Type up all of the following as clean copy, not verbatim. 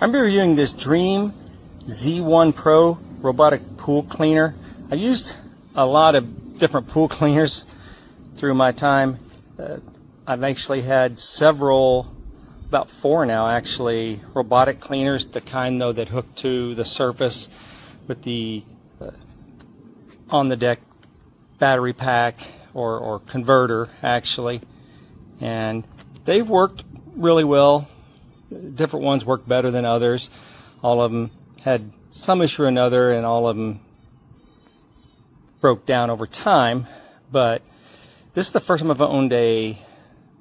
I'm reviewing this DREAME Z1 Pro robotic pool cleaner. I've used a lot of different pool cleaners through my time. I've actually had several, about 4 now actually, robotic cleaners, the kind though that hook to the surface with the on the deck battery pack or converter actually, and they've worked really well. Different ones work better than others. All of them had some issue or another, and all of them broke down over time. But this is the first time I've owned a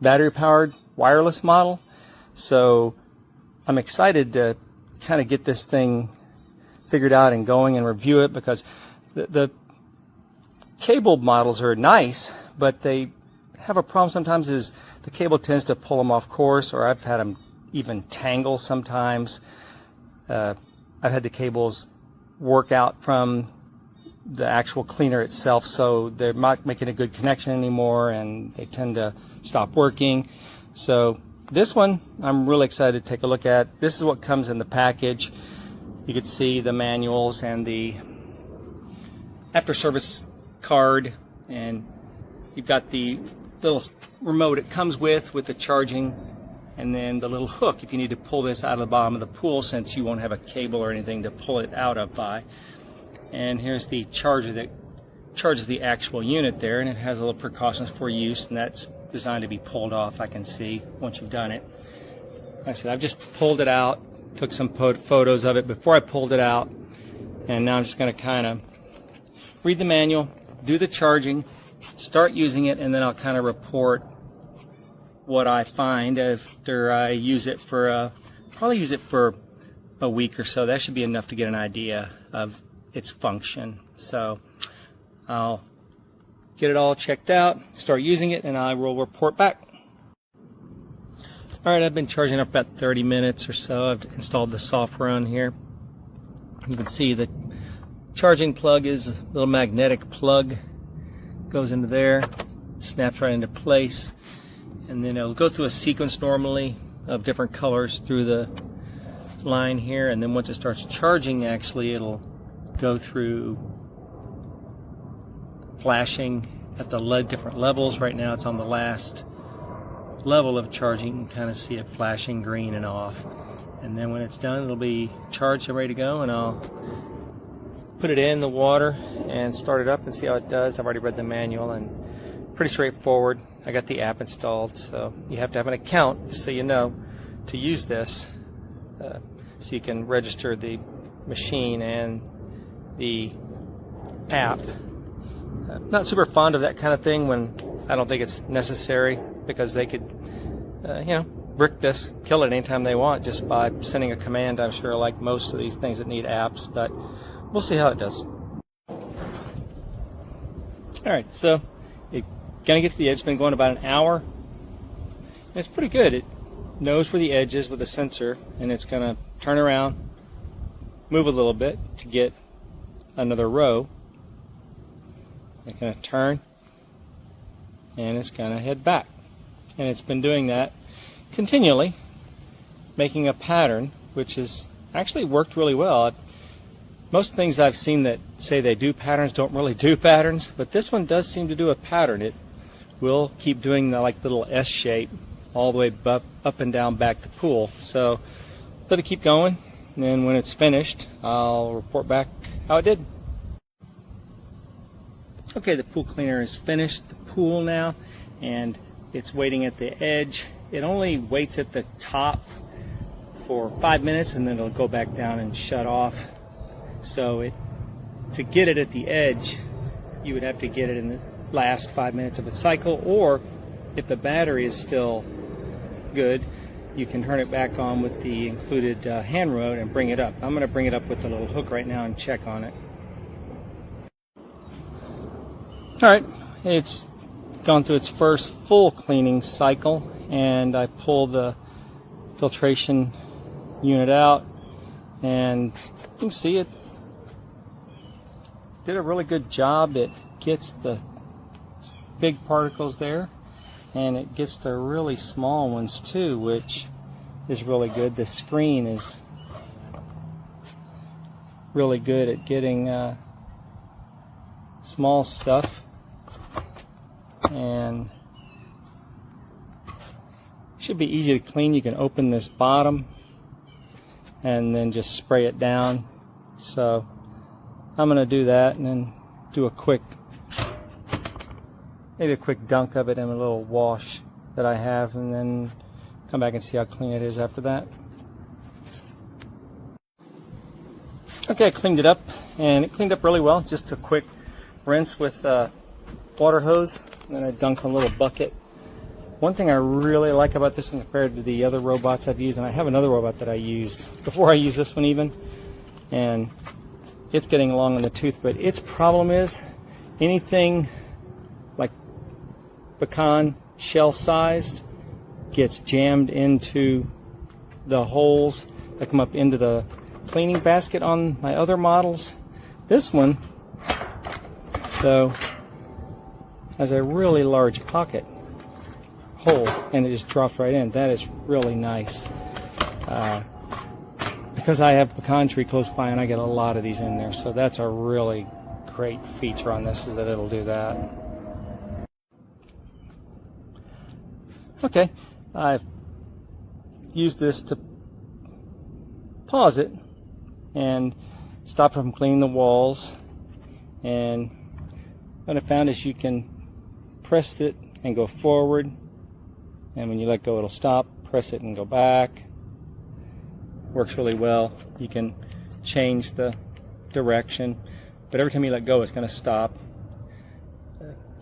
battery-powered wireless model, so I'm excited to kind of get this thing figured out and going and review it, because the cable models are nice, but they have a problem sometimes is the cable tends to pull them off course, or I've had them even tangle sometimes. I've had the cables work out from the actual cleaner itself, so they're not making a good connection anymore and they tend to stop working. So this one I'm really excited to take a look at. This is what comes in the package. You can see the manuals and the after service card, and you've got the little remote it comes with the charging, and then the little hook if you need to pull this out of the bottom of the pool, since you won't have a cable or anything to pull it out of by. And here's the charger that charges the actual unit there, and it has a little precautions for use, and that's designed to be pulled off, I can see, once you've done it. Like I said, I've just pulled it out, took some photos of it before I pulled it out, and now I'm just going to kind of read the manual, do the charging, start using it, and then I'll kind of report what I find after I use it for probably use it for a week or so. That should be enough to get an idea of its function. So I'll get it all checked out, start using it, and I will report back. Alright, I've been charging up about 30 minutes or so. I've installed the software on here. You can see the charging plug is a little magnetic plug, goes into there, snaps right into place, and then it'll go through a sequence normally of different colors through the line here, and then once it starts charging, actually it'll go through flashing at the different levels. Right now it's on the last level of charging. You can kind of see it flashing green and off, and then when it's done it'll be charged and ready to go, and I'll put it in the water and start it up and see how it does. I've already read the manual, and pretty straightforward. I got the app installed, so you have to have an account, just so you know, to use this, so you can register the machine and the app. Not super fond of that kind of thing when I don't think it's necessary, because they could brick this, kill it anytime they want just by sending a command, I'm sure, like most of these things that need apps, but we'll see how it does. Alright, so it's gonna get to the edge. It's been going about an hour. And it's pretty good. It knows where the edge is with a sensor, and it's gonna turn around, move a little bit to get another row. It's gonna turn, and it's gonna head back. And it's been doing that continually, making a pattern, which has actually worked really well. Most things I've seen that say they do patterns don't really do patterns, but this one does seem to do a pattern. It will keep doing the little S shape all the way up and down back the pool. So let it keep going, and then when it's finished, I'll report back how it did. Okay, the pool cleaner is finished the pool now, and it's waiting at the edge. It only waits at the top for 5 minutes, and then it'll go back down and shut off. So to get it at the edge, you would have to get it in the last 5 minutes of its cycle, or if the battery is still good, you can turn it back on with the included hand remote and bring it up. I'm going to bring it up with the little hook right now and check on it. Alright, it's gone through its first full cleaning cycle, and I pulled the filtration unit out, and you can see it did a really good job. It gets the big particles there, and it gets the really small ones too, which is really good. The screen is really good at getting small stuff, and should be easy to clean. You can open this bottom and then just spray it down. So I'm going to do that and then do a quick, maybe a quick dunk of it in a little wash that I have, and then come back and see how clean it is after that. Okay, I cleaned it up, and it cleaned up really well. Just a quick rinse with water hose, and then I dunk a little bucket. One thing I really like about this one compared to the other robots I've used, and I have another robot that I used before I used this one even, and it's getting along in the tooth, but its problem is anything like pecan shell sized gets jammed into the holes that come up into the cleaning basket on my other models. This one, though, has a really large pocket hole, and it just drops right in. That is really nice. Because I have pecan tree close by, and I get a lot of these in there, so that's a really great feature on this, is that it'll do that. Okay, I've used this to pause it and stop it from cleaning the walls, and what I found is you can press it and go forward, and when you let go it'll stop. Press it and go back. Works really well. You can change the direction, but every time you let go it's going to stop.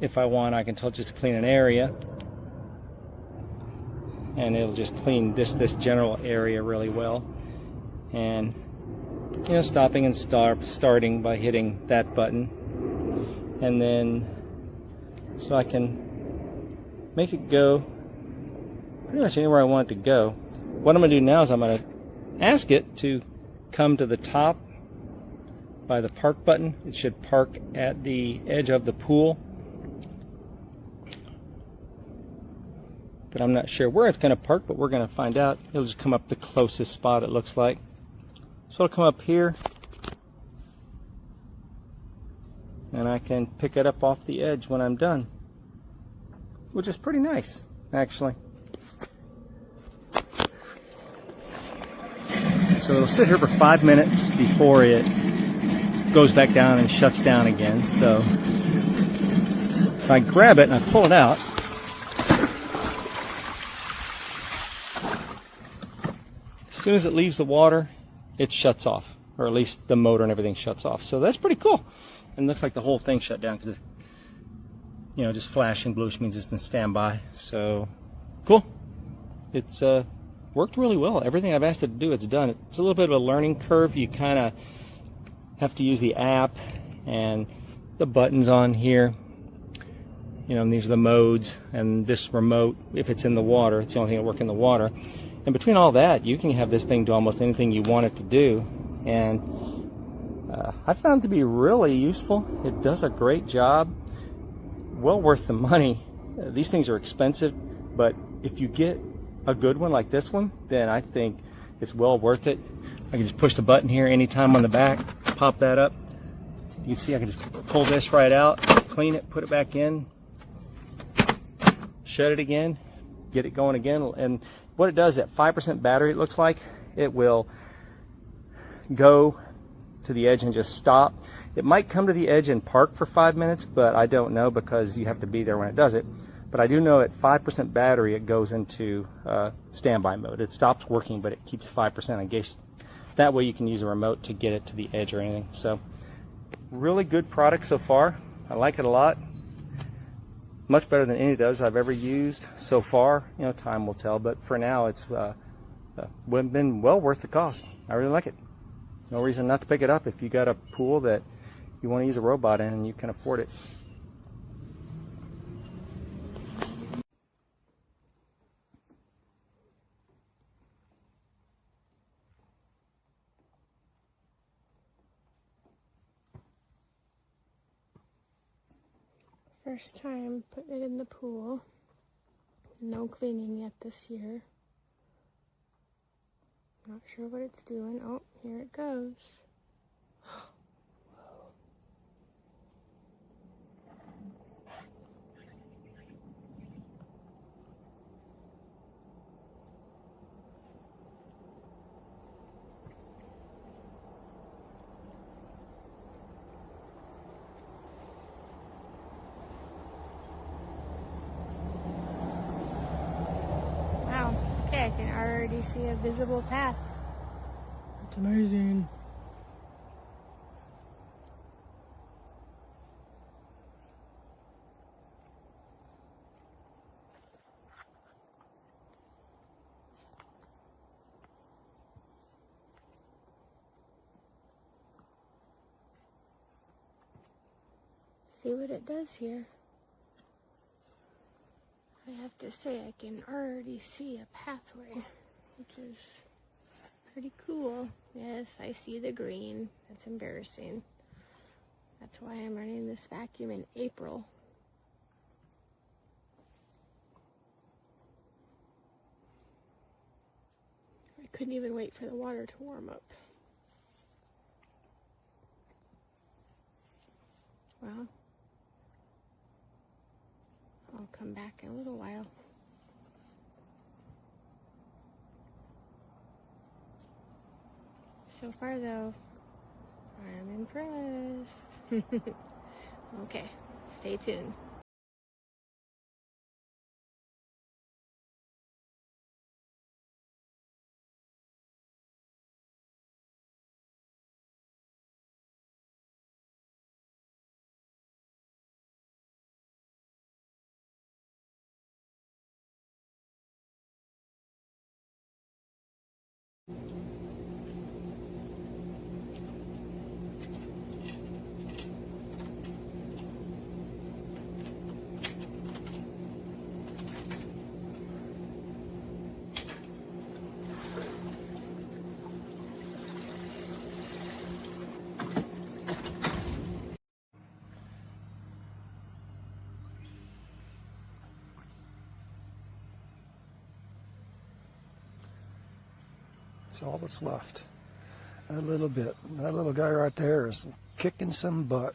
If I want, I can tell it just to clean an area, and it'll just clean this general area really well. And you know, stopping and starting by hitting that button, and then so I can make it go pretty much anywhere I want it to go. What I'm going to do now is I'm going to ask it to come to the top by the park button. It should park at the edge of the pool, but I'm not sure where it's going to park, but we're going to find out. It'll just come up the closest spot, it looks like. So it'll come up here, and I can pick it up off the edge when I'm done, which is pretty nice, actually. So it'll sit here for 5 minutes before it goes back down and shuts down again. So if I grab it and I pull it out, as soon as it leaves the water, it shuts off, or at least the motor and everything shuts off. So that's pretty cool. And it looks like the whole thing shut down because, you know, just flashing blue means it's in standby. So cool. It's worked really well. Everything I've asked it to do, it's done. It's a little bit of a learning curve. You kind of have to use the app and the buttons on here. You know, and these are the modes, and this remote, if it's in the water, it's the only thing that works in the water. And between all that, you can have this thing do almost anything you want it to do. And I found it to be really useful. It does a great job. Well worth the money. These things are expensive, but if you get a good one like this one, then I think it's well worth it. I can just push the button here anytime on the back, pop that up. You can see I can just pull this right out, clean it, put it back in, shut it again, get it going again. And what it does, at 5% battery, it looks like, it will go to the edge and just stop. It might come to the edge and park for 5 minutes, but I don't know because you have to be there when it does it. But I do know at 5% battery it goes into standby mode. It stops working, but it keeps 5% in case. That way you can use a remote to get it to the edge or anything. So really good product so far. I like it a lot. Much better than any of those I've ever used so far. You know, time will tell, but for now it's been well worth the cost. I really like it. No reason not to pick it up if you got a pool that you want to use a robot in and you can afford it. First time putting it in the pool. No cleaning yet this year. Not sure what it's doing. Oh, here it goes. already see a visible path. It's amazing. See what it does here. I have to say I can already see a pathway, which is pretty cool. Yes, I see the green. That's embarrassing. That's why I'm running this vacuum in April. I couldn't even wait for the water to warm up. Well, I'll come back in a little while. So far though, I'm impressed. Okay, stay tuned. That's all that's left. A little bit. That little guy right there is kicking some butt.